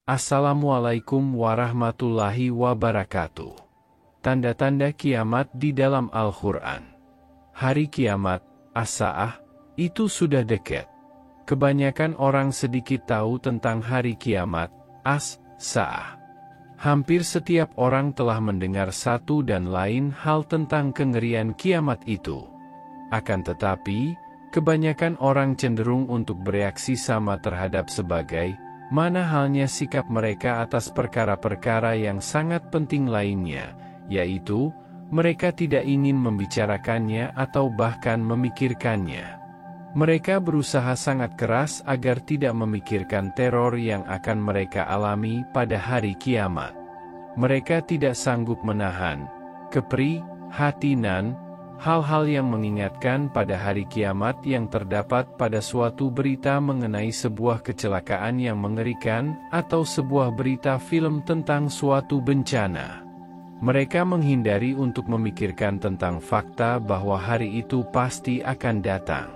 Assalamualaikum warahmatullahi wabarakatuh. Tanda-tanda kiamat di dalam Al-Quran. Hari kiamat, as-sa'ah, itu sudah dekat. Kebanyakan orang sedikit tahu tentang hari kiamat, as-sa'ah. Hampir setiap orang telah mendengar satu dan lain hal tentang kengerian kiamat itu. Akan tetapi, kebanyakan orang cenderung untuk bereaksi sama terhadap sebagai mana halnya sikap mereka atas perkara-perkara yang sangat penting lainnya, yaitu, mereka tidak ingin membicarakannya atau bahkan memikirkannya. Mereka berusaha sangat keras agar tidak memikirkan teror yang akan mereka alami pada hari kiamat. Mereka tidak sanggup menahan keprihatinan, hal-hal yang mengingatkan pada hari kiamat yang terdapat pada suatu berita mengenai sebuah kecelakaan yang mengerikan, atau sebuah berita film tentang suatu bencana. Mereka menghindari untuk memikirkan tentang fakta bahwa hari itu pasti akan datang.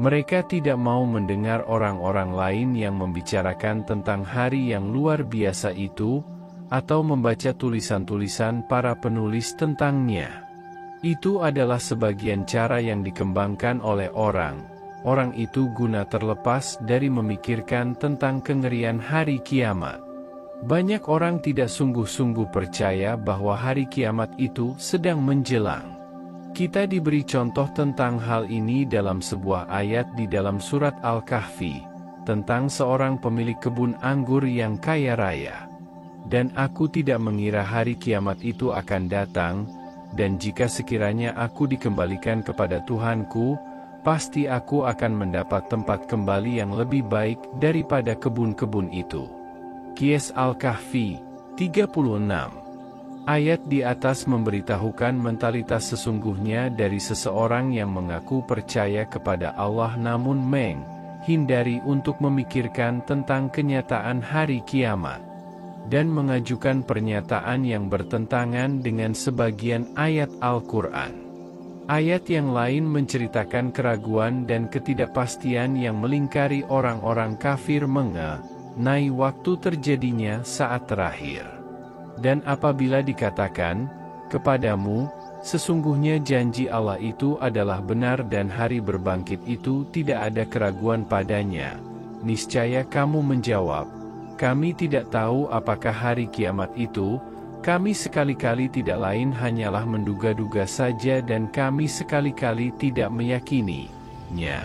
Mereka tidak mau mendengar orang-orang lain yang membicarakan tentang hari yang luar biasa itu, atau membaca tulisan-tulisan para penulis tentangnya. Itu adalah sebagian cara yang dikembangkan oleh orang itu guna terlepas dari memikirkan tentang kengerian hari kiamat. Banyak orang tidak sungguh-sungguh percaya bahwa hari kiamat itu sedang menjelang. Kita diberi contoh tentang hal ini dalam sebuah ayat di dalam surat Al-Kahfi, tentang seorang pemilik kebun anggur yang kaya raya. Dan aku tidak mengira hari kiamat itu akan datang, dan jika sekiranya aku dikembalikan kepada Tuhanku, pasti aku akan mendapat tempat kembali yang lebih baik daripada kebun-kebun itu. Qiyas Al-Kahfi 36. Ayat di atas memberitahukan mentalitas sesungguhnya dari seseorang yang mengaku percaya kepada Allah namun menghindari untuk memikirkan tentang kenyataan hari kiamat, dan mengajukan pernyataan yang bertentangan dengan sebagian ayat Al-Quran. Ayat yang lain menceritakan keraguan dan ketidakpastian yang melingkari orang-orang kafir mengenai waktu terjadinya saat terakhir. Dan apabila dikatakan kepadamu, sesungguhnya janji Allah itu adalah benar dan hari berbangkit itu tidak ada keraguan padanya, niscaya kamu menjawab, kami tidak tahu apakah hari kiamat itu, kami sekali-kali tidak lain hanyalah menduga-duga saja dan kami sekali-kali tidak meyakininya.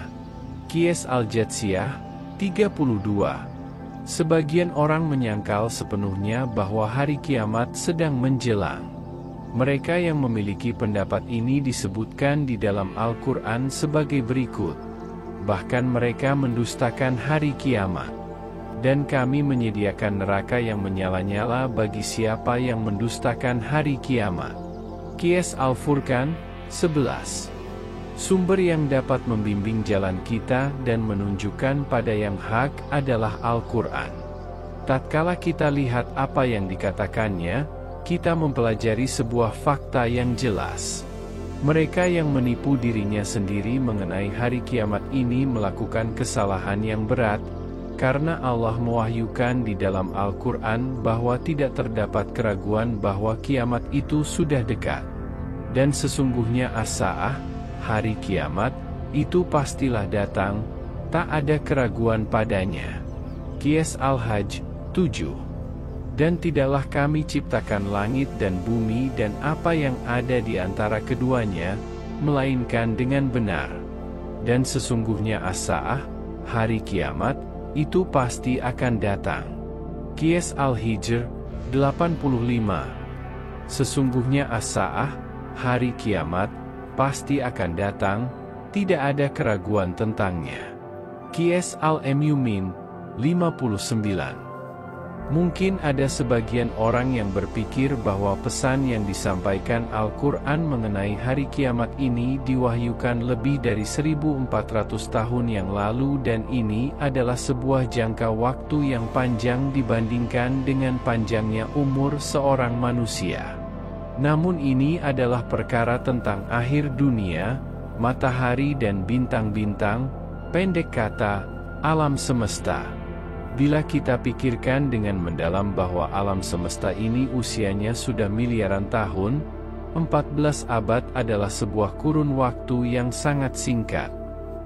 Qiyas Al-Jatsiyah 32. Sebagian orang menyangkal sepenuhnya bahwa hari kiamat sedang menjelang. Mereka yang memiliki pendapat ini disebutkan di dalam Al-Quran sebagai berikut. Bahkan mereka mendustakan hari kiamat. Dan kami menyediakan neraka yang menyala-nyala bagi siapa yang mendustakan hari kiamat. Qiyas Al-Furqan 11. Sumber yang dapat membimbing jalan kita dan menunjukkan pada yang hak adalah Al-Quran. Tatkala kita lihat apa yang dikatakannya, kita mempelajari sebuah fakta yang jelas. Mereka yang menipu dirinya sendiri mengenai hari kiamat ini melakukan kesalahan yang berat, karena Allah mewahyukan di dalam Al-Quran bahwa tidak terdapat keraguan bahwa kiamat itu sudah dekat. Dan sesungguhnya as-sa'ah, hari kiamat, itu pastilah datang, tak ada keraguan padanya. Qiyas Al-Hajj 7. Dan tidaklah kami ciptakan langit dan bumi dan apa yang ada di antara keduanya, melainkan dengan benar. Dan sesungguhnya as-sa'ah, hari kiamat, itu pasti akan datang. Qiyas Al-Hijr 85. Sesungguhnya as-sa'ah, hari kiamat, pasti akan datang, tidak ada keraguan tentangnya. Qiyas Al-Mu'min 59. Mungkin ada sebagian orang yang berpikir bahwa pesan yang disampaikan Al-Quran mengenai hari kiamat ini diwahyukan lebih dari 1400 tahun yang lalu dan ini adalah sebuah jangka waktu yang panjang dibandingkan dengan panjangnya umur seorang manusia. Namun ini adalah perkara tentang akhir dunia, matahari dan bintang-bintang, pendek kata, alam semesta. Bila kita pikirkan dengan mendalam bahwa alam semesta ini usianya sudah miliaran tahun, 14 abad adalah sebuah kurun waktu yang sangat singkat.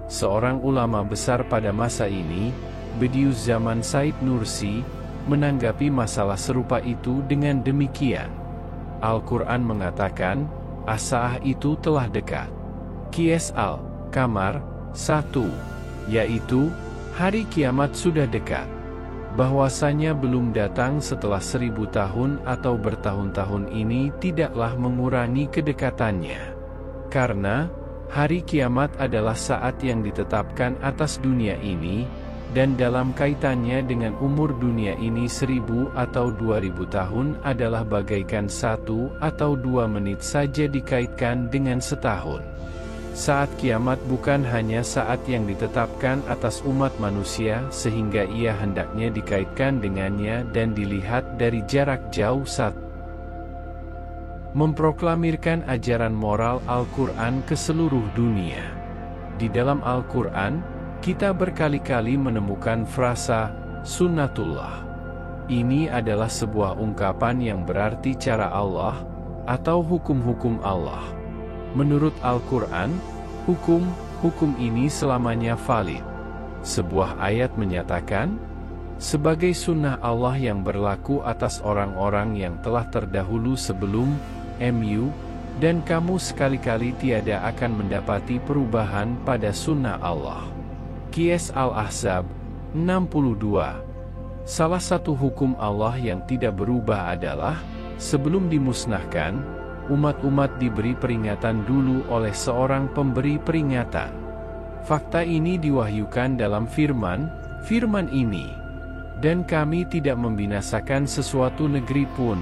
Seorang ulama besar pada masa ini, Bediüzzaman Said Nursi, menanggapi masalah serupa itu dengan demikian. Al-Quran mengatakan, as-sa'ah itu telah dekat. Qiyas Al-Qamar 1, yaitu, hari kiamat sudah dekat. Bahwasanya belum datang setelah 1000 tahun atau bertahun-tahun ini tidaklah mengurangi kedekatannya. Karena, hari kiamat adalah saat yang ditetapkan atas dunia ini, dan dalam kaitannya dengan umur dunia ini 1000 atau 2000 tahun adalah bagaikan 1 atau 2 menit saja dikaitkan dengan setahun. Saat kiamat bukan hanya saat yang ditetapkan atas umat manusia sehingga ia hendaknya dikaitkan dengannya dan dilihat dari jarak jauh saat memproklamirkan ajaran moral Al-Quran ke seluruh dunia. Di dalam Al-Quran, kita berkali-kali menemukan frasa sunnatullah. Ini adalah sebuah ungkapan yang berarti cara Allah atau hukum-hukum Allah. Menurut Al-Quran, hukum ini selamanya valid. Sebuah ayat menyatakan, sebagai sunnah Allah yang berlaku atas orang-orang yang telah terdahulu sebelum mu, dan kamu sekali-kali tiada akan mendapati perubahan pada sunnah Allah. Qiyas Al-Ahzab 62. Salah satu hukum Allah yang tidak berubah adalah, sebelum dimusnahkan, umat-umat diberi peringatan dulu oleh seorang pemberi peringatan. Fakta ini diwahyukan dalam firman ini, dan kami tidak membinasakan sesuatu negeri pun,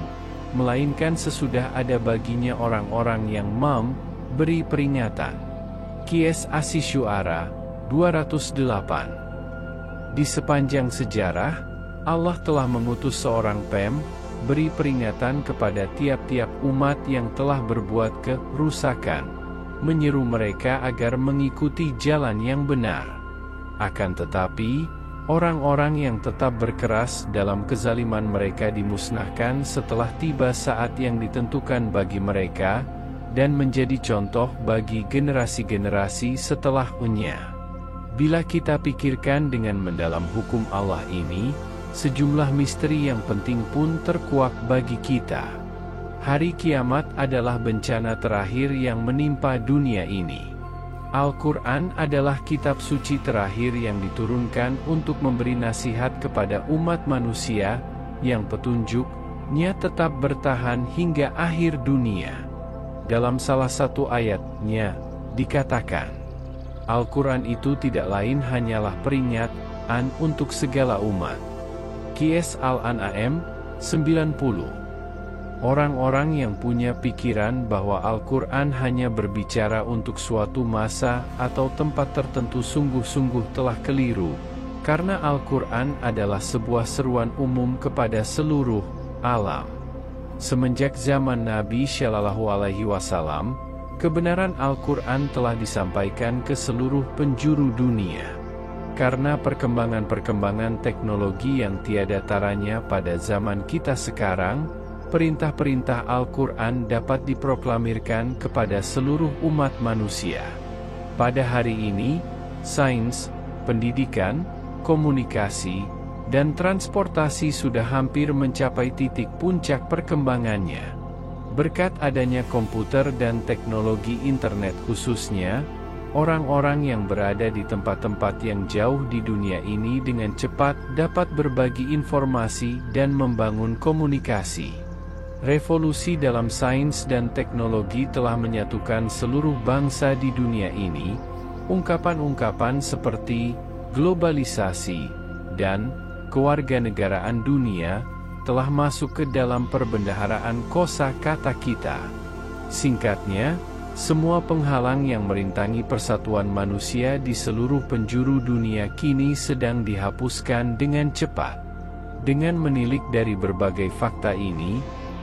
melainkan sesudah ada baginya orang-orang yang memberi peringatan. Qiyas Asy-Syu'ara 208. Di sepanjang sejarah, Allah telah mengutus seorang beri peringatan kepada tiap-tiap umat yang telah berbuat kerusakan, menyeru mereka agar mengikuti jalan yang benar. Akan tetapi, orang-orang yang tetap berkeras dalam kezaliman mereka dimusnahkan setelah tiba saat yang ditentukan bagi mereka, dan menjadi contoh bagi generasi-generasi setelahnya. Bila kita pikirkan dengan mendalam hukum Allah ini, sejumlah misteri yang penting pun terkuak bagi kita. Hari kiamat adalah bencana terakhir yang menimpa dunia ini. Al-Quran adalah kitab suci terakhir yang diturunkan untuk memberi nasihat kepada umat manusia, yang petunjuknya tetap bertahan hingga akhir dunia. Dalam salah satu ayatnya, dikatakan, Al-Quran itu tidak lain hanyalah peringatan untuk segala umat. Qiyas Al-An'am 90. Orang-orang yang punya pikiran bahwa Al-Quran hanya berbicara untuk suatu masa atau tempat tertentu sungguh-sungguh telah keliru, karena Al-Quran adalah sebuah seruan umum kepada seluruh alam. Semenjak zaman Nabi Shallallahu Alaihi Wasallam, kebenaran Al-Quran telah disampaikan ke seluruh penjuru dunia. Karena perkembangan-perkembangan teknologi yang tiada taranya pada zaman kita sekarang, perintah-perintah Al-Quran dapat diproklamirkan kepada seluruh umat manusia. Pada hari ini, sains, pendidikan, komunikasi, dan transportasi sudah hampir mencapai titik puncak perkembangannya. Berkat adanya komputer dan teknologi internet khususnya, orang-orang yang berada di tempat-tempat yang jauh di dunia ini dengan cepat dapat berbagi informasi dan membangun komunikasi. Revolusi dalam sains dan teknologi telah menyatukan seluruh bangsa di dunia ini. Ungkapan-ungkapan seperti globalisasi dan kewarganegaraan dunia telah masuk ke dalam perbendaharaan kosa-kata kita. Singkatnya, semua penghalang yang merintangi persatuan manusia di seluruh penjuru dunia kini sedang dihapuskan dengan cepat. Dengan menilik dari berbagai fakta ini,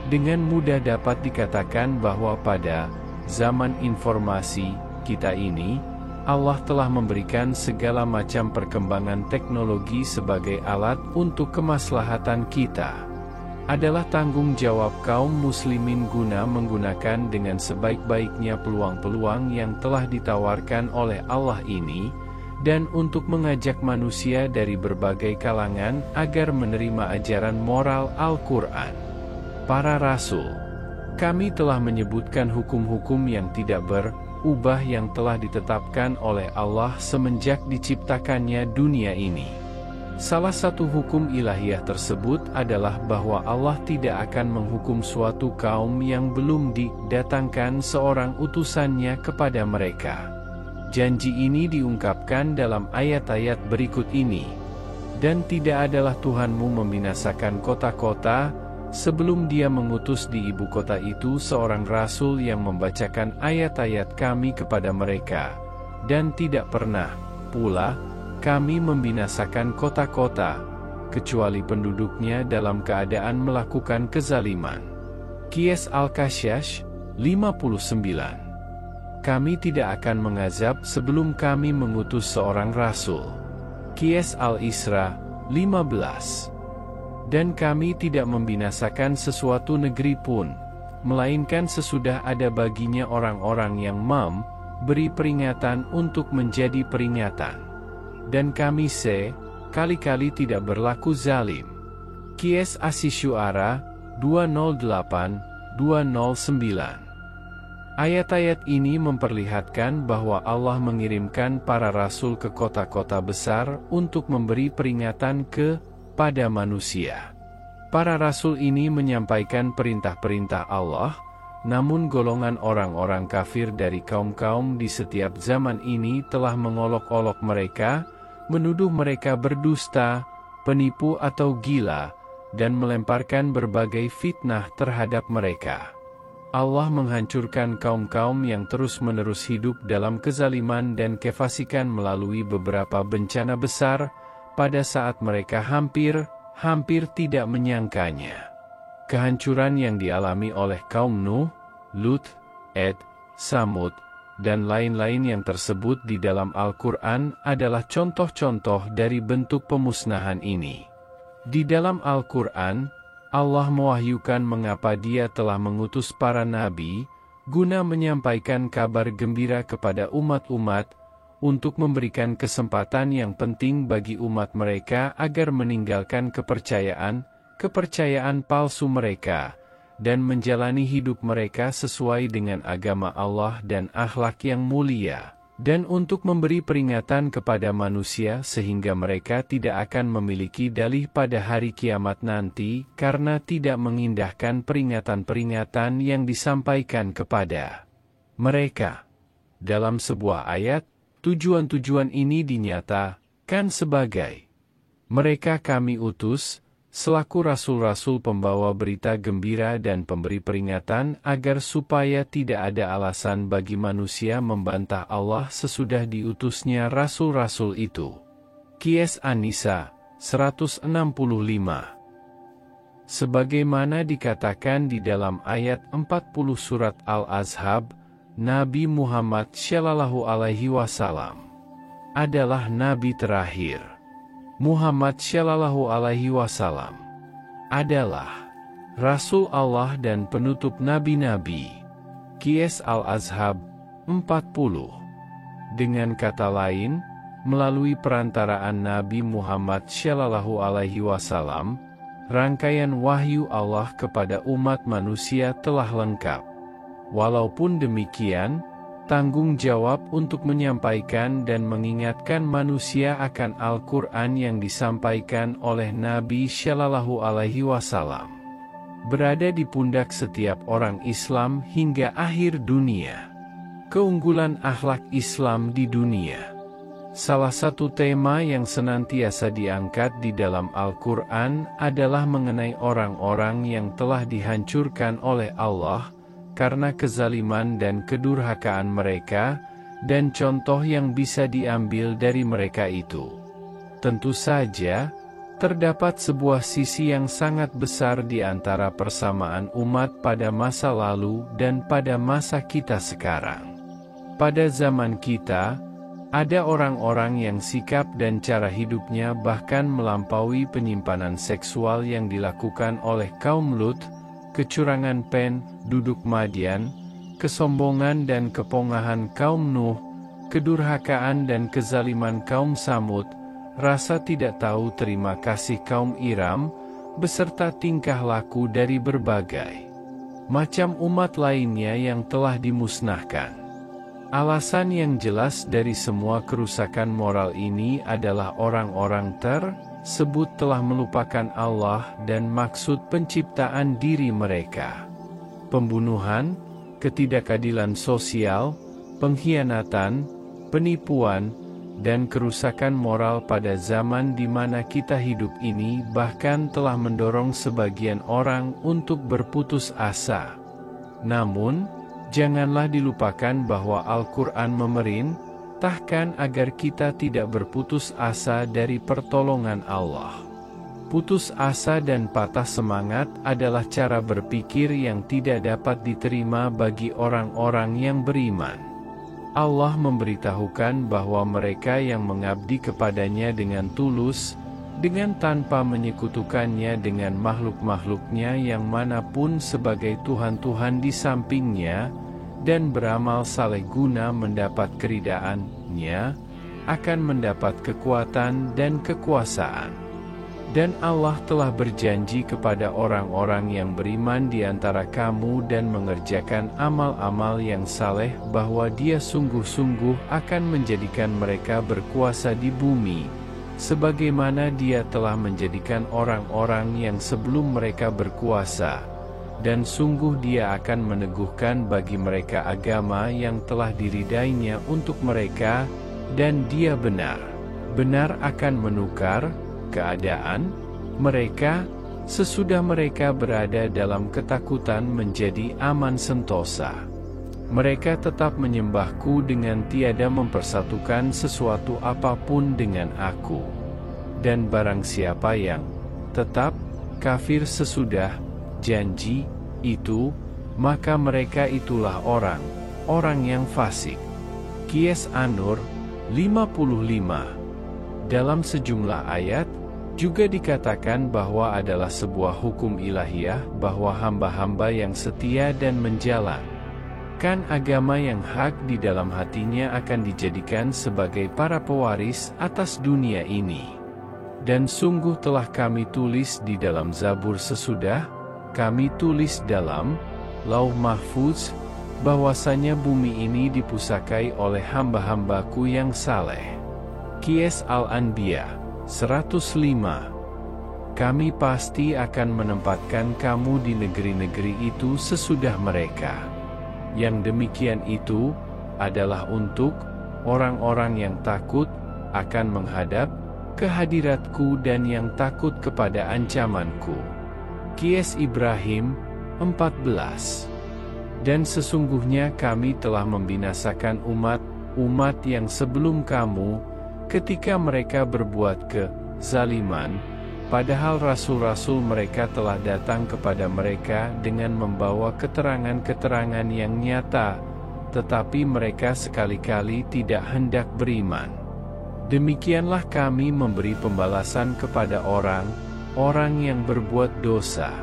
dengan mudah dapat dikatakan bahwa pada zaman informasi kita ini, Allah telah memberikan segala macam perkembangan teknologi sebagai alat untuk kemaslahatan kita. Adalah tanggung jawab kaum muslimin guna menggunakan dengan sebaik-baiknya peluang-peluang yang telah ditawarkan oleh Allah ini, dan untuk mengajak manusia dari berbagai kalangan agar menerima ajaran moral Al-Quran. Para Rasul, kami telah menyebutkan hukum-hukum yang tidak berubah yang telah ditetapkan oleh Allah semenjak diciptakannya dunia ini. Salah satu hukum ilahiyah tersebut adalah bahwa Allah tidak akan menghukum suatu kaum yang belum didatangkan seorang utusannya kepada mereka. Janji ini diungkapkan dalam ayat-ayat berikut ini. Dan tidak adalah Tuhanmu membinasakan kota-kota, sebelum Dia mengutus di ibu kota itu seorang rasul yang membacakan ayat-ayat Kami kepada mereka. Dan tidak pernah pula Kami membinasakan kota-kota, kecuali penduduknya dalam keadaan melakukan kezaliman. Qiyas Al-Kasyash, 59. Kami tidak akan mengazab sebelum Kami mengutus seorang rasul. Qiyas Al-Isra, 15. Dan Kami tidak membinasakan sesuatu negeri pun, melainkan sesudah ada baginya orang-orang yang memberi peringatan untuk menjadi peringatan. Dan Kami kali-kali tidak berlaku zalim. Qiyas Asy-Syu'ara, 208-209. Ayat-ayat ini memperlihatkan bahwa Allah mengirimkan para rasul ke kota-kota besar untuk memberi peringatan kepada manusia. Para rasul ini menyampaikan perintah-perintah Allah, namun golongan orang-orang kafir dari kaum-kaum di setiap zaman ini telah mengolok-olok mereka, menuduh mereka berdusta, penipu atau gila, dan melemparkan berbagai fitnah terhadap mereka. Allah menghancurkan kaum-kaum yang terus-menerus hidup dalam kezaliman dan kefasikan melalui beberapa bencana besar, pada saat mereka hampir tidak menyangkanya. Kehancuran yang dialami oleh kaum Nuh, Lut, Ed, Samud, dan lain-lain yang tersebut di dalam Al-Quran adalah contoh-contoh dari bentuk pemusnahan ini. Di dalam Al-Quran, Allah mewahyukan mengapa Dia telah mengutus para nabi, guna menyampaikan kabar gembira kepada umat-umat, untuk memberikan kesempatan yang penting bagi umat mereka agar meninggalkan kepercayaan palsu mereka, dan menjalani hidup mereka sesuai dengan agama Allah dan akhlak yang mulia, dan untuk memberi peringatan kepada manusia sehingga mereka tidak akan memiliki dalih pada hari kiamat nanti karena tidak mengindahkan peringatan-peringatan yang disampaikan kepada mereka. Dalam sebuah ayat, tujuan-tujuan ini dinyatakan sebagai mereka Kami utus selaku rasul-rasul pembawa berita gembira dan pemberi peringatan agar supaya tidak ada alasan bagi manusia membantah Allah sesudah diutusnya rasul-rasul itu. Qiyas An-Nisa, 165. Sebagaimana dikatakan di dalam ayat 40 surat Al-Ahzab, Nabi Muhammad SAW adalah Nabi terakhir. Muhammad SAW adalah Rasul Allah dan penutup nabi-nabi. Qiyas Al-Ahzab, 40. Dengan kata lain, melalui perantaraan Nabi Muhammad SAW, rangkaian wahyu Allah kepada umat manusia telah lengkap. Walaupun demikian, tanggung jawab untuk menyampaikan dan mengingatkan manusia akan Al-Quran yang disampaikan oleh Nabi Shallallahu Alaihi Wasallam berada di pundak setiap orang Islam hingga akhir dunia. Keunggulan akhlak Islam di dunia. Salah satu tema yang senantiasa diangkat di dalam Al-Quran adalah mengenai orang-orang yang telah dihancurkan oleh Allah karena kezaliman dan kedurhakaan mereka, dan contoh yang bisa diambil dari mereka itu. Tentu saja, terdapat sebuah sisi yang sangat besar di antara persamaan umat pada masa lalu dan pada masa kita sekarang. Pada zaman kita, Ada orang-orang yang sikap dan cara hidupnya bahkan melampaui penyimpanan seksual yang dilakukan oleh kaum Lut, kecurangan penduduk Madian, kesombongan dan kepongahan kaum Nuh, kedurhakaan dan kezaliman kaum Samud, rasa tidak tahu terima kasih kaum Iram, beserta tingkah laku dari berbagai macam umat lainnya yang telah dimusnahkan. Alasan yang jelas dari semua kerusakan moral ini adalah orang-orang tersebut telah melupakan Allah dan maksud penciptaan diri mereka. Pembunuhan, ketidakadilan sosial, pengkhianatan, penipuan, dan kerusakan moral pada zaman di mana kita hidup ini bahkan telah mendorong sebagian orang untuk berputus asa. Namun, janganlah dilupakan bahwa Al-Quran memerintahkan agar kita tidak berputus asa dari pertolongan Allah. Putus asa dan patah semangat adalah cara berpikir yang tidak dapat diterima bagi orang-orang yang beriman. Allah memberitahukan bahwa mereka yang mengabdi kepadanya dengan tulus, dengan tanpa menyekutukannya dengan makhluk-makhluknya yang manapun sebagai Tuhan-Tuhan di sampingnya, dan beramal saleh guna mendapat keridaan-Nya, akan mendapat kekuatan dan kekuasaan. Dan Allah telah berjanji kepada orang-orang yang beriman di antara kamu dan mengerjakan amal-amal yang saleh bahwa Dia sungguh-sungguh akan menjadikan mereka berkuasa di bumi, sebagaimana Dia telah menjadikan orang-orang yang sebelum mereka berkuasa, dan sungguh Dia akan meneguhkan bagi mereka agama yang telah diridainya untuk mereka, dan Dia benar-benar akan menukar keadaan mereka sesudah mereka berada dalam ketakutan menjadi aman sentosa. Mereka tetap menyembahku dengan tiada mempersatukan sesuatu apapun dengan aku. Dan barang siapa yang tetap kafir sesudah janji itu, maka mereka itulah orang yang fasik. Qiyas An-Nur 55. Dalam sejumlah ayat, juga dikatakan bahwa adalah sebuah hukum ilahiyah bahwa hamba-hamba yang setia dan menjalankan agama yang hak di dalam hatinya akan dijadikan sebagai para pewaris atas dunia ini. Dan sungguh telah kami tulis di dalam Zabur sesudah, kami tulis dalam Lauh Mahfuz, bahwasanya bumi ini dipusakai oleh hamba-hambaku yang saleh. Qiyas Al-Anbiya 105. Kami pasti akan menempatkan kamu di negeri-negeri itu sesudah mereka. Yang demikian itu adalah untuk orang-orang yang takut akan menghadap kehadiratku dan yang takut kepada ancamanku. Qiyas Ibrahim 14. Dan sesungguhnya kami telah membinasakan umat yang sebelum kamu, ketika mereka berbuat kezaliman, padahal rasul-rasul mereka telah datang kepada mereka dengan membawa keterangan-keterangan yang nyata, tetapi mereka sekali-kali tidak hendak beriman. Demikianlah kami memberi pembalasan kepada orang yang berbuat dosa.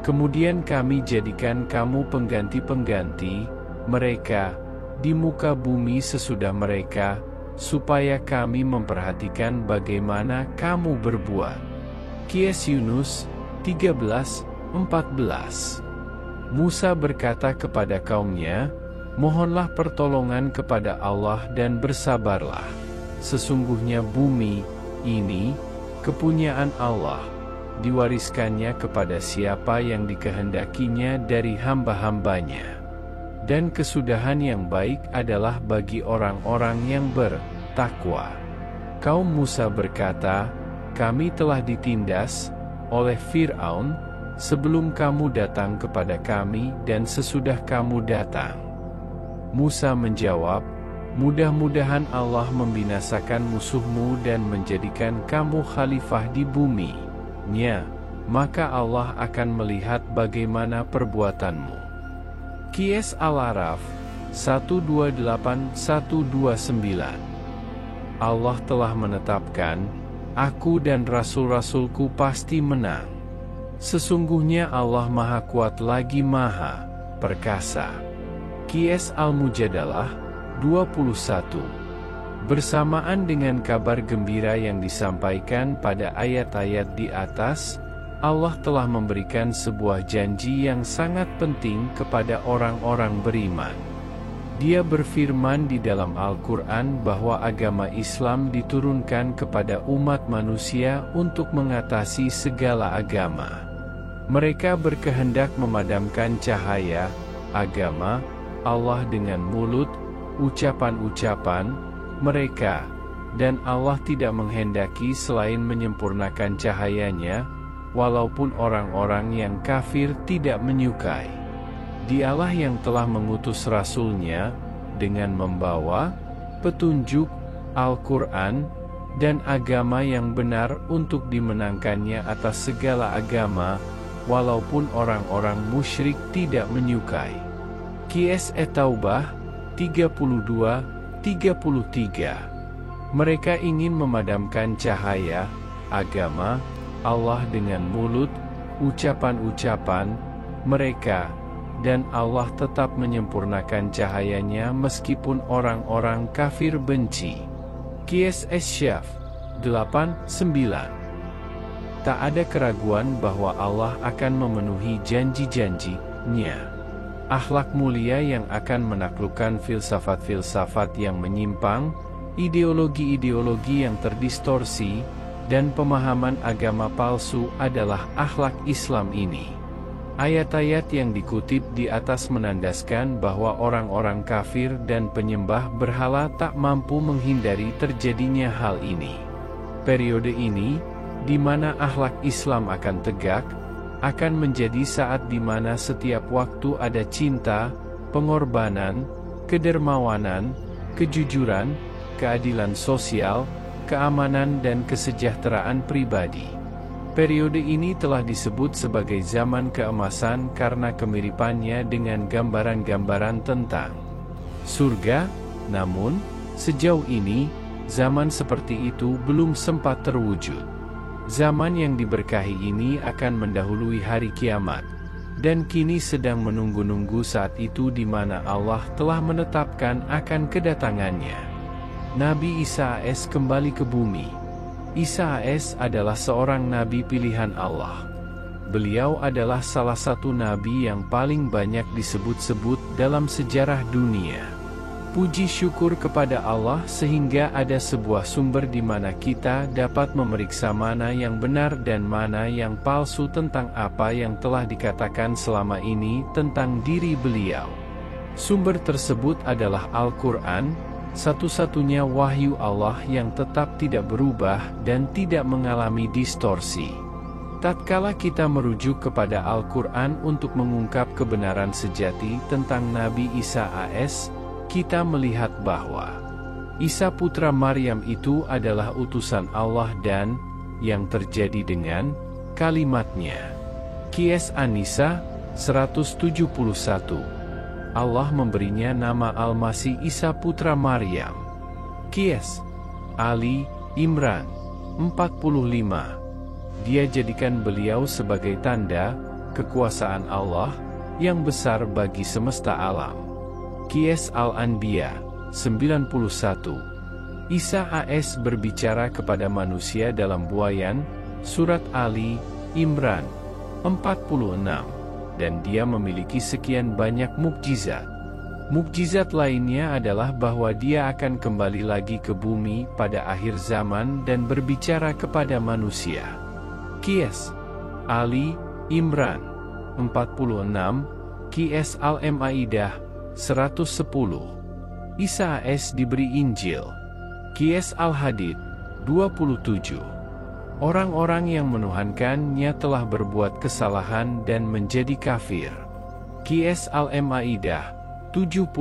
Kemudian kami jadikan kamu pengganti-pengganti mereka di muka bumi sesudah mereka, supaya kami memperhatikan bagaimana kamu berbuat. Qiyas Yunus 13:14. Musa berkata kepada kaumnya, mohonlah pertolongan kepada Allah dan bersabarlah. Sesungguhnya bumi ini kepunyaan Allah, diwariskannya kepada siapa yang dikehendakinya dari hamba-hambanya. Dan kesudahan yang baik adalah bagi orang-orang yang bertakwa. Kaum Musa berkata, kami telah ditindas oleh Fir'aun sebelum kamu datang kepada kami dan sesudah kamu datang. Musa menjawab, mudah-mudahan Allah membinasakan musuhmu dan menjadikan kamu khalifah di bumi-Nya, maka Allah akan melihat bagaimana perbuatanmu. Qiyas Al-Araf 128-129. Allah telah menetapkan, aku dan rasul-rasulku pasti menang. Sesungguhnya Allah Maha Kuat lagi Maha Perkasa. Qiyas Al-Mujadalah 21. Bersamaan dengan kabar gembira yang disampaikan pada ayat-ayat di atas, Allah telah memberikan sebuah janji yang sangat penting kepada orang-orang beriman. Dia berfirman di dalam Al-Quran bahwa agama Islam diturunkan kepada umat manusia untuk mengatasi segala agama. Mereka berkehendak memadamkan cahaya agama Allah dengan mulut, ucapan-ucapan mereka, dan Allah tidak menghendaki selain menyempurnakan cahayanya, walaupun orang-orang yang kafir tidak menyukai. Dialah yang telah mengutus Rasul-Nya dengan membawa petunjuk, Al-Quran, dan agama yang benar untuk dimenangkannya atas segala agama, walaupun orang-orang musyrik tidak menyukai. Qiyas At-Taubah 32-33. Mereka ingin memadamkan cahaya agama Allah dengan mulut, ucapan-ucapan mereka, dan Allah tetap menyempurnakan cahayanya meskipun orang-orang kafir benci. Qiyas Asy-Syaf 8-9. Tak ada keraguan bahwa Allah akan memenuhi janji-janji-Nya. Akhlak mulia yang akan menaklukkan filsafat-filsafat yang menyimpang, ideologi-ideologi yang terdistorsi, dan pemahaman agama palsu adalah akhlak Islam ini. Ayat-ayat yang dikutip di atas menandaskan bahwa orang-orang kafir dan penyembah berhala tak mampu menghindari terjadinya hal ini. Periode ini, di mana akhlak Islam akan tegak, akan menjadi saat di mana setiap waktu ada cinta, pengorbanan, kedermawanan, kejujuran, keadilan sosial, keamanan dan kesejahteraan pribadi. Periode ini telah disebut sebagai zaman keemasan karena kemiripannya dengan gambaran-gambaran tentang surga. Namun, sejauh ini, zaman seperti itu belum sempat terwujud. Zaman yang diberkahi ini akan mendahului hari kiamat, dan kini sedang menunggu-nunggu saat itu di mana Allah telah menetapkan akan kedatangannya. Nabi Isa AS kembali ke bumi. Isa AS adalah seorang nabi pilihan Allah. Beliau adalah salah satu nabi yang paling banyak disebut-sebut dalam sejarah dunia. Puji syukur kepada Allah sehingga ada sebuah sumber di mana kita dapat memeriksa mana yang benar dan mana yang palsu tentang apa yang telah dikatakan selama ini tentang diri beliau. Sumber tersebut adalah Al-Quran, satu-satunya wahyu Allah yang tetap tidak berubah dan tidak mengalami distorsi. Tatkala kita merujuk kepada Al-Quran untuk mengungkap kebenaran sejati tentang Nabi Isa AS, kita melihat bahwa Isa putra Maryam itu adalah utusan Allah dan yang terjadi dengan kalimatnya. Qiyas An-Nisa 171. Allah memberinya nama Al-Masih Isa putra Maryam. Qiyas Ali Imran 45. Dia jadikan beliau sebagai tanda kekuasaan Allah yang besar bagi semesta alam. Qiyas Al-Anbiya 91. Isa AS berbicara kepada manusia dalam buayan, surat Ali Imran 46. Dan dia memiliki sekian banyak mukjizat. Mukjizat lainnya adalah bahwa dia akan kembali lagi ke bumi pada akhir zaman dan berbicara kepada manusia. Qiyas Ali Imran 46. Qiyas Al-Maidah 110. Isa AS diberi Injil. Qiyas Al-Hadid 27. Orang-orang yang menuhankannya telah berbuat kesalahan dan menjadi kafir. Qiyas Al-Maidah 72.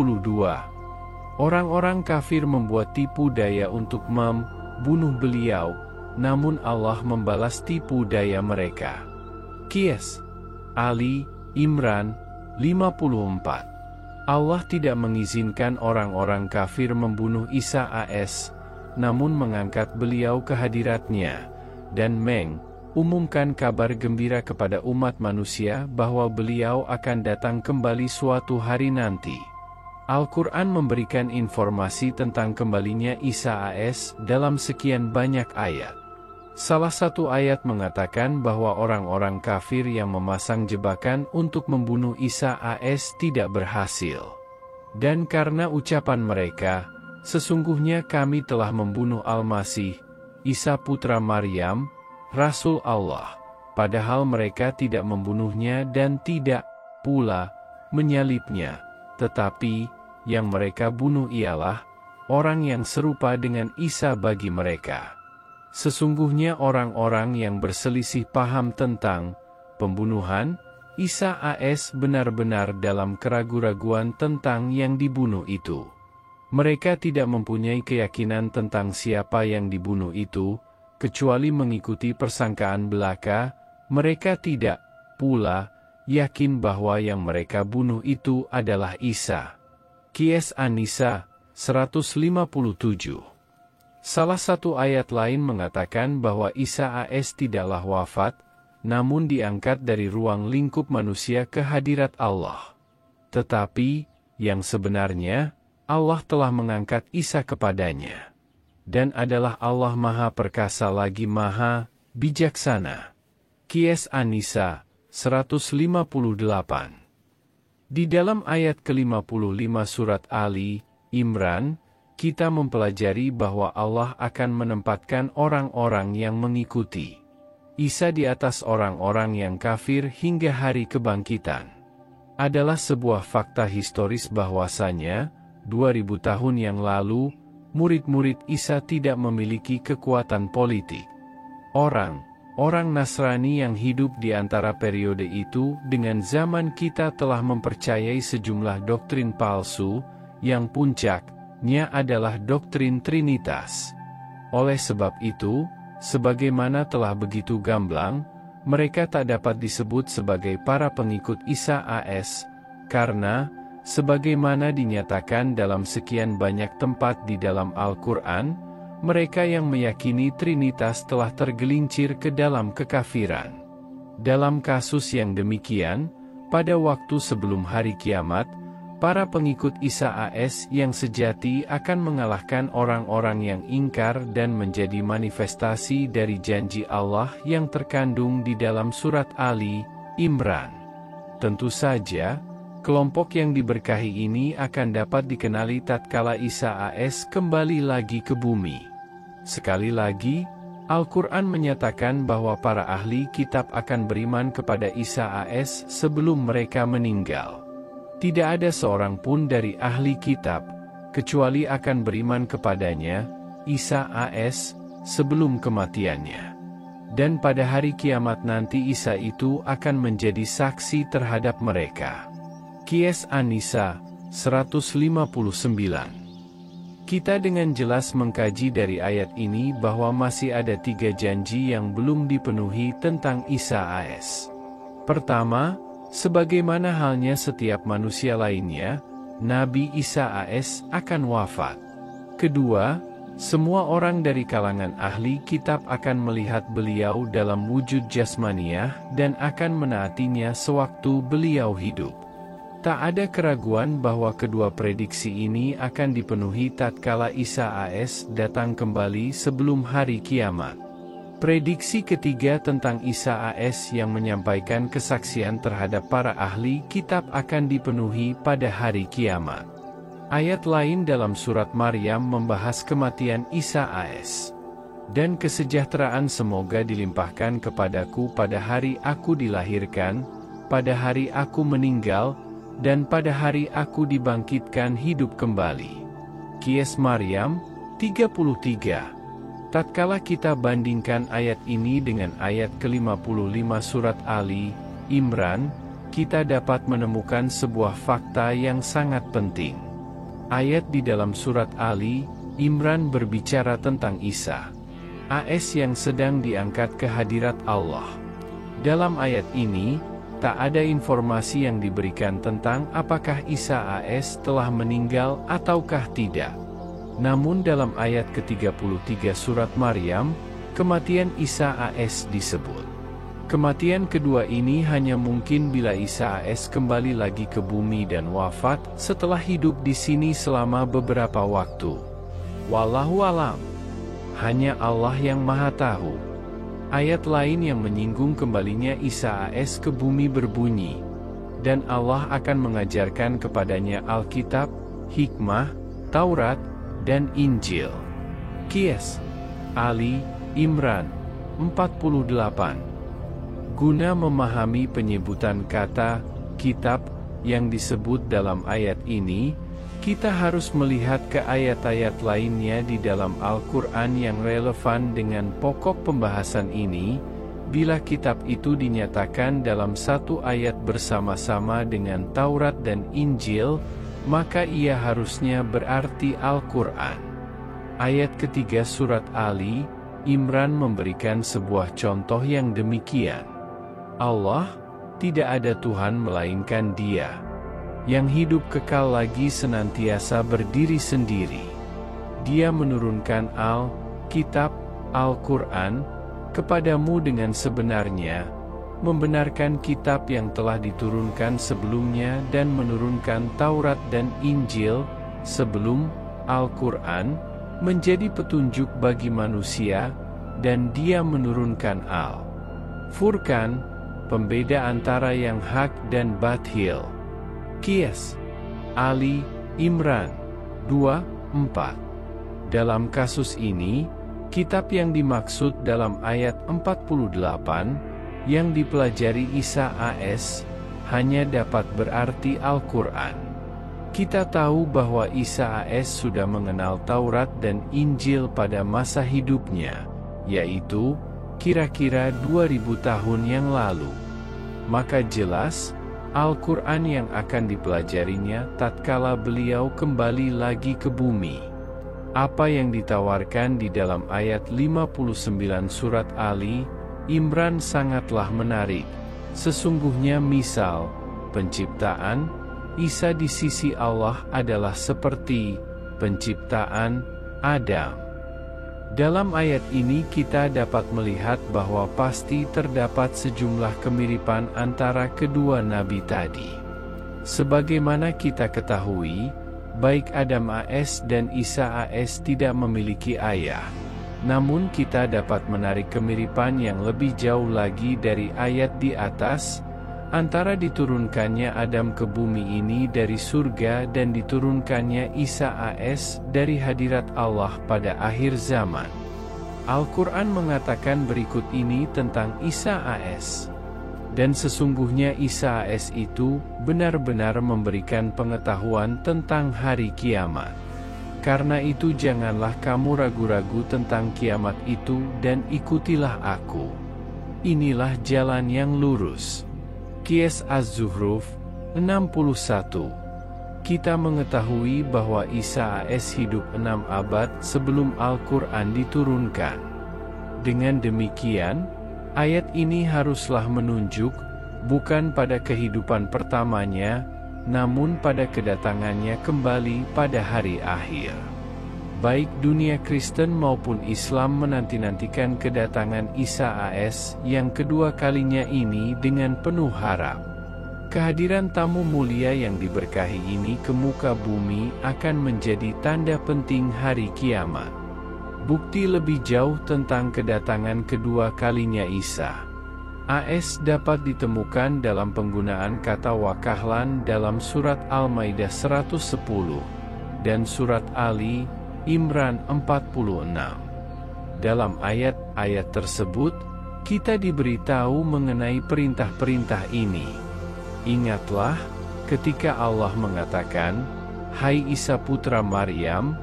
Orang-orang kafir membuat tipu daya untuk membunuh beliau, namun Allah membalas tipu daya mereka. Qiyas Ali Imran 54. Allah tidak mengizinkan orang-orang kafir membunuh Isa AS, namun mengangkat beliau ke hadiratnya, dan mengumumkan kabar gembira kepada umat manusia bahwa beliau akan datang kembali suatu hari nanti. Al-Quran memberikan informasi tentang kembalinya Isa AS dalam sekian banyak ayat. Salah satu ayat mengatakan bahwa orang-orang kafir yang memasang jebakan untuk membunuh Isa AS tidak berhasil. Dan karena ucapan mereka, sesungguhnya kami telah membunuh Al-Masih, Isa putra Maryam, Rasul Allah, padahal mereka tidak membunuhnya dan tidak pula menyalibnya, tetapi yang mereka bunuh ialah orang yang serupa dengan Isa bagi mereka. Sesungguhnya orang-orang yang berselisih paham tentang pembunuhan Isa AS benar-benar dalam keraguan-raguan tentang yang dibunuh itu. Mereka tidak mempunyai keyakinan tentang siapa yang dibunuh itu, kecuali mengikuti persangkaan belaka. Mereka tidak pula yakin bahwa yang mereka bunuh itu adalah Isa. Qiyas An-Nisa 157. Salah satu ayat lain mengatakan bahwa Isa AS tidaklah wafat, namun diangkat dari ruang lingkup manusia ke hadirat Allah. Tetapi, yang sebenarnya, Allah telah mengangkat Isa kepadanya. Dan adalah Allah Maha Perkasa lagi Maha Bijaksana. Qiyas An-Nisa 158. Di dalam ayat ke-55 surat Ali Imran, kita mempelajari bahwa Allah akan menempatkan orang-orang yang mengikuti Isa di atas orang-orang yang kafir hingga hari kebangkitan. Adalah sebuah fakta historis bahwasanya, 2000 tahun yang lalu, murid-murid Isa tidak memiliki kekuatan politik. Orang Nasrani yang hidup di antara periode itu dengan zaman kita telah mempercayai sejumlah doktrin palsu, yang puncaknya adalah doktrin Trinitas. Oleh sebab itu, sebagaimana telah begitu gamblang, mereka tak dapat disebut sebagai para pengikut Isa AS, karena, sebagaimana dinyatakan dalam sekian banyak tempat di dalam Al-Quran, mereka yang meyakini Trinitas telah tergelincir ke dalam kekafiran. Dalam kasus yang demikian, pada waktu sebelum hari kiamat, para pengikut Isa AS yang sejati akan mengalahkan orang-orang yang ingkar dan menjadi manifestasi dari janji Allah yang terkandung di dalam surat Ali Imran. Tentu saja, kelompok yang diberkahi ini akan dapat dikenali tatkala Isa AS kembali lagi ke bumi. Sekali lagi, Al-Quran menyatakan bahwa para ahli kitab akan beriman kepada Isa AS sebelum mereka meninggal. Tidak ada seorang pun dari ahli kitab, kecuali akan beriman kepadanya, Isa AS, sebelum kematiannya. Dan pada hari kiamat nanti Isa itu akan menjadi saksi terhadap mereka. Qiyas An-Nisa 159. Kita dengan jelas mengkaji dari ayat ini bahwa masih ada 3 janji yang belum dipenuhi tentang Isa AS. Pertama, sebagaimana halnya setiap manusia lainnya, Nabi Isa AS akan wafat. Kedua, semua orang dari kalangan ahli kitab akan melihat beliau dalam wujud jasmaniah dan akan menaatinya sewaktu beliau hidup. Tak ada keraguan bahwa kedua prediksi ini akan dipenuhi tatkala Isa AS datang kembali sebelum hari kiamat. Prediksi ketiga tentang Isa AS yang menyampaikan kesaksian terhadap para ahli kitab akan dipenuhi pada hari kiamat. Ayat lain dalam surat Maryam membahas kematian Isa AS. Dan kesejahteraan semoga dilimpahkan kepadaku pada hari aku dilahirkan, pada hari aku meninggal, dan pada hari aku dibangkitkan hidup kembali. Qiyas Maryam 33. Tatkala kita bandingkan ayat ini dengan ayat ke-55 surat Ali Imran, kita dapat menemukan sebuah fakta yang sangat penting. Ayat di dalam surat Ali Imran berbicara tentang Isa AS yang sedang diangkat ke hadirat Allah. Dalam ayat ini, tak ada informasi yang diberikan tentang apakah Isa AS telah meninggal ataukah tidak. Namun dalam ayat ke-33 surat Maryam, kematian Isa AS disebut. Kematian kedua ini hanya mungkin bila Isa AS kembali lagi ke bumi dan wafat setelah hidup di sini selama beberapa waktu. Wallahu alam. Hanya Allah yang Maha Tahu. Ayat lain yang menyinggung kembalinya Isa AS ke bumi berbunyi, dan Allah akan mengajarkan kepadanya Alkitab, hikmah, Taurat, dan Injil. Qiyas. Ali Imran 48. Guna memahami penyebutan kata kitab yang disebut dalam ayat ini, kita harus melihat ke ayat-ayat lainnya di dalam Al-Quran yang relevan dengan pokok pembahasan ini. Bila kitab itu dinyatakan dalam satu ayat bersama-sama dengan Taurat dan Injil, maka ia harusnya berarti Al-Quran. Ayat ketiga surat Ali Imran memberikan sebuah contoh yang demikian. Allah, tidak ada Tuhan melainkan Dia, yang hidup kekal lagi senantiasa berdiri sendiri. Dia menurunkan Al-Kitab, Al-Quran, kepadamu dengan sebenarnya, membenarkan kitab yang telah diturunkan sebelumnya dan menurunkan Taurat dan Injil sebelum Al-Quran, menjadi petunjuk bagi manusia, dan Dia menurunkan Al-Furqan, pembeda antara yang hak dan batil. Qiyas. Ali Imran 2:4. Dalam kasus ini, kitab yang dimaksud dalam ayat 48 yang dipelajari Isa AS hanya dapat berarti Al-Quran. Kita tahu bahwa Isa AS sudah mengenal Taurat dan Injil pada masa hidupnya, yaitu kira-kira 2000 tahun yang lalu. Maka jelas, Al-Quran yang akan dipelajarinya tatkala beliau kembali lagi ke bumi. Apa yang ditawarkan di dalam ayat 59 surat Ali Imran sangatlah menarik. Sesungguhnya misal penciptaan Isa di sisi Allah adalah seperti penciptaan Adam. Dalam ayat ini kita dapat melihat bahwa pasti terdapat sejumlah kemiripan antara kedua nabi tadi. Sebagaimana kita ketahui, baik Adam AS dan Isa AS tidak memiliki ayah. Namun kita dapat menarik kemiripan yang lebih jauh lagi dari ayat di atas, antara diturunkannya Adam ke bumi ini dari surga dan diturunkannya Isa AS dari hadirat Allah pada akhir zaman. Al-Quran mengatakan berikut ini tentang Isa AS. Dan sesungguhnya Isa AS itu benar-benar memberikan pengetahuan tentang hari kiamat. Karena itu janganlah kamu ragu-ragu tentang kiamat itu dan ikutilah aku. Inilah jalan yang lurus. Qiyas Az-Zuhruf 61. Kita mengetahui bahwa Isa AS hidup 6 abad sebelum Al-Quran diturunkan. Dengan demikian, ayat ini haruslah menunjuk, bukan pada kehidupan pertamanya, namun pada kedatangannya kembali pada hari akhir. Baik dunia Kristen maupun Islam menanti-nantikan kedatangan Isa AS yang kedua kalinya ini dengan penuh harap. Kehadiran tamu mulia yang diberkahi ini ke muka bumi akan menjadi tanda penting hari kiamat. Bukti lebih jauh tentang kedatangan kedua kalinya Isa AS dapat ditemukan dalam penggunaan kata wakahlan dalam surat Al-Maidah 110 dan surat Ali Imran 46. Dalam ayat-ayat tersebut, kita diberitahu mengenai perintah-perintah ini. Ingatlah, ketika Allah mengatakan, "Hai Isa putra Maryam,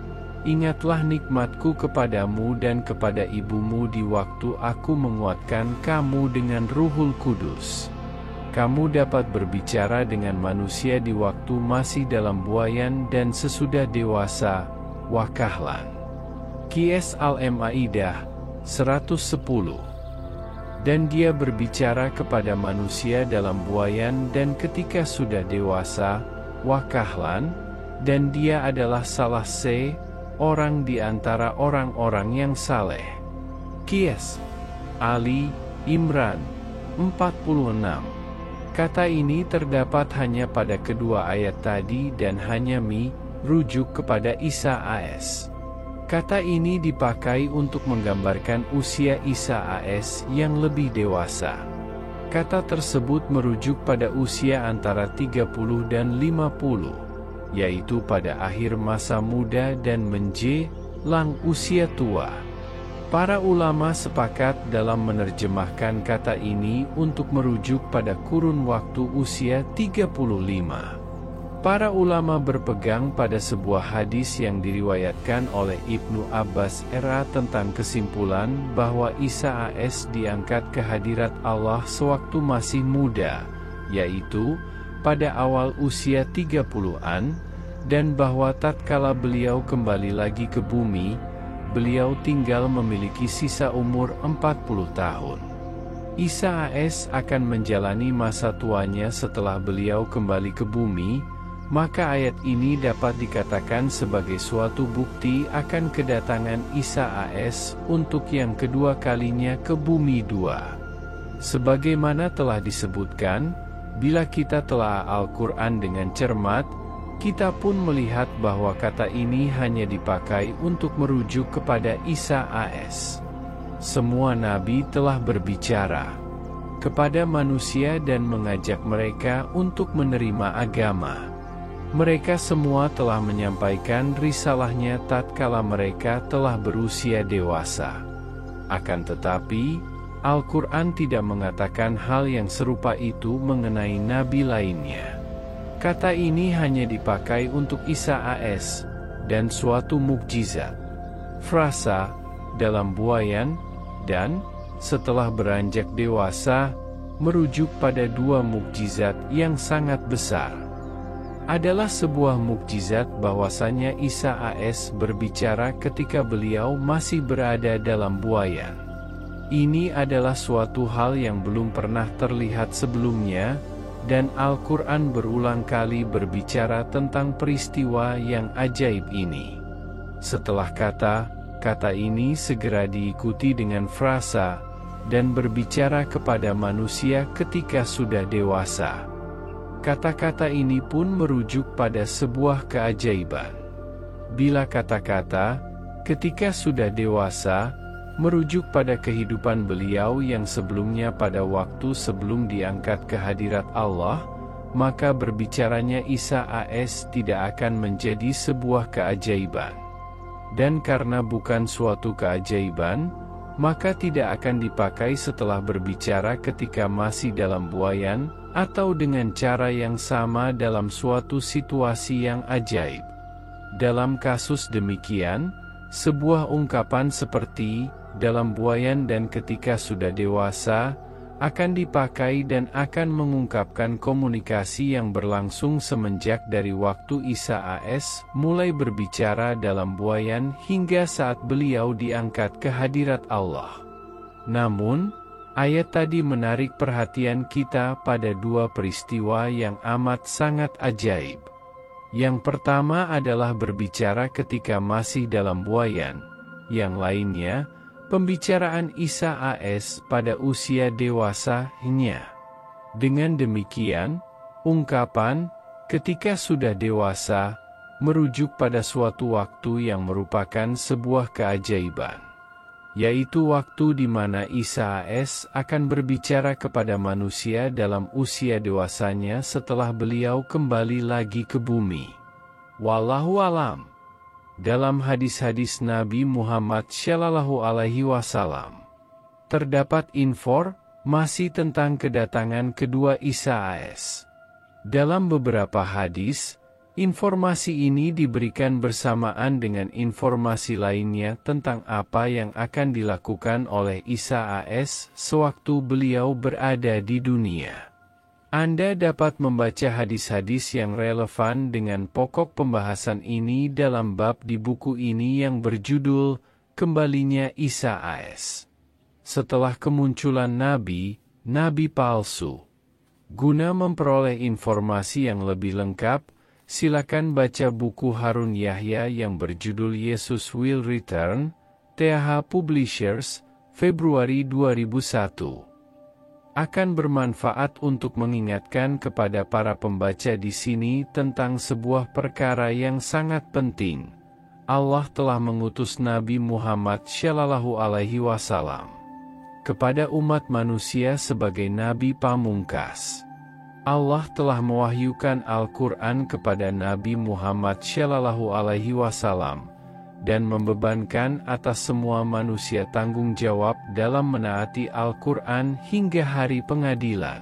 ingatlah nikmatku kepadamu dan kepada ibumu di waktu aku menguatkan kamu dengan Ruhul Kudus. Kamu dapat berbicara dengan manusia di waktu masih dalam buayan dan sesudah dewasa." Wakahlan. Qiyas Al-Maidah 110. Dan dia berbicara kepada manusia dalam buayan dan ketika sudah dewasa, wakahlan, dan dia adalah salah orang di antara orang-orang yang saleh. Qiyas. Ali Imran 46. Kata ini terdapat hanya pada kedua ayat tadi dan hanya rujuk kepada Isa AS. Kata ini dipakai untuk menggambarkan usia Isa AS yang lebih dewasa. Kata tersebut merujuk pada usia antara 30 dan 50, yaitu pada akhir masa muda dan menjelang usia tua. Para ulama sepakat dalam menerjemahkan kata ini untuk merujuk pada kurun waktu usia 35. Para ulama berpegang pada sebuah hadis yang diriwayatkan oleh Ibnu Abbas tentang kesimpulan bahwa Isa AS diangkat ke hadirat Allah sewaktu masih muda, yaitu pada awal usia 30-an, dan bahwa tatkala beliau kembali lagi ke bumi, beliau tinggal memiliki sisa umur 40 tahun. Isa AS akan menjalani masa tuanya setelah beliau kembali ke bumi, maka ayat ini dapat dikatakan sebagai suatu bukti akan kedatangan Isa AS untuk yang kedua kalinya ke bumi dua. Sebagaimana telah disebutkan, bila kita telah Al-Quran dengan cermat, kita pun melihat bahwa kata ini hanya dipakai untuk merujuk kepada Isa AS. Semua nabi telah berbicara kepada manusia dan mengajak mereka untuk menerima agama. Mereka semua telah menyampaikan risalahnya tatkala mereka telah berusia dewasa. Akan tetapi, Al-Quran tidak mengatakan hal yang serupa itu mengenai nabi lainnya. Kata ini hanya dipakai untuk Isa AS, dan suatu mukjizat. Frasa, dalam buayan, dan, setelah beranjak dewasa, merujuk pada dua mukjizat yang sangat besar. Adalah sebuah mukjizat bahwasanya Isa AS berbicara ketika beliau masih berada dalam buayan. Ini adalah suatu hal yang belum pernah terlihat sebelumnya, dan Al-Quran berulang kali berbicara tentang peristiwa yang ajaib ini. Setelah kata ini segera diikuti dengan frasa, dan berbicara kepada manusia ketika sudah dewasa. Kata-kata ini pun merujuk pada sebuah keajaiban. Bila kata-kata, ketika sudah dewasa, merujuk pada kehidupan beliau yang sebelumnya pada waktu sebelum diangkat ke hadirat Allah, maka berbicaranya Isa AS tidak akan menjadi sebuah keajaiban. Dan karena bukan suatu keajaiban, maka tidak akan dipakai setelah berbicara ketika masih dalam buayan, atau dengan cara yang sama dalam suatu situasi yang ajaib. Dalam kasus demikian, sebuah ungkapan seperti dalam buayan dan ketika sudah dewasa akan dipakai dan akan mengungkapkan komunikasi yang berlangsung semenjak dari waktu Isa AS mulai berbicara dalam buayan hingga saat beliau diangkat ke hadirat Allah. Namun, ayat tadi menarik perhatian kita pada dua peristiwa yang amat sangat ajaib. Yang pertama adalah berbicara ketika masih dalam buayan. Yang lainnya, pembicaraan Isa AS pada usia dewasanya. Dengan demikian, ungkapan ketika sudah dewasa merujuk pada suatu waktu yang merupakan sebuah keajaiban, yaitu waktu di mana Isa AS akan berbicara kepada manusia dalam usia dewasanya setelah beliau kembali lagi ke bumi. Wallahu alam. Dalam hadis-hadis Nabi Muhammad Shallallahu Alaihi Wasallam, terdapat informasi tentang kedatangan kedua Isa AS. Dalam beberapa hadis, informasi ini diberikan bersamaan dengan informasi lainnya tentang apa yang akan dilakukan oleh Isa AS sewaktu beliau berada di dunia. Anda dapat membaca hadis-hadis yang relevan dengan pokok pembahasan ini dalam bab di buku ini yang berjudul Kembalinya Isa AS. Setelah kemunculan nabi palsu. Guna memperoleh informasi yang lebih lengkap, Silakan baca buku Harun Yahya yang berjudul Yesus Will Return, TH Publishers, Februari 2001. Akan bermanfaat untuk mengingatkan kepada para pembaca di sini tentang sebuah perkara yang sangat penting. Allah telah mengutus Nabi Muhammad SAW kepada umat manusia sebagai Nabi Pamungkas. Allah telah mewahyukan Al-Quran kepada Nabi Muhammad SAW dan membebankan atas semua manusia tanggung jawab dalam menaati Al-Quran hingga hari pengadilan.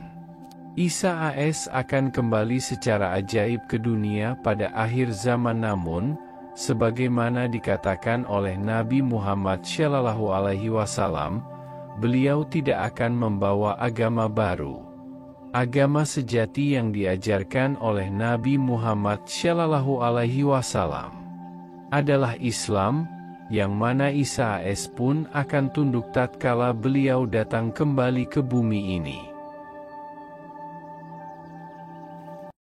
Isa AS akan kembali secara ajaib ke dunia pada akhir zaman, namun, sebagaimana dikatakan oleh Nabi Muhammad SAW, beliau tidak akan membawa agama baru. Agama sejati yang diajarkan oleh Nabi Muhammad SAW adalah Islam, yang mana Isa AS pun akan tunduk tatkala beliau datang kembali ke bumi ini.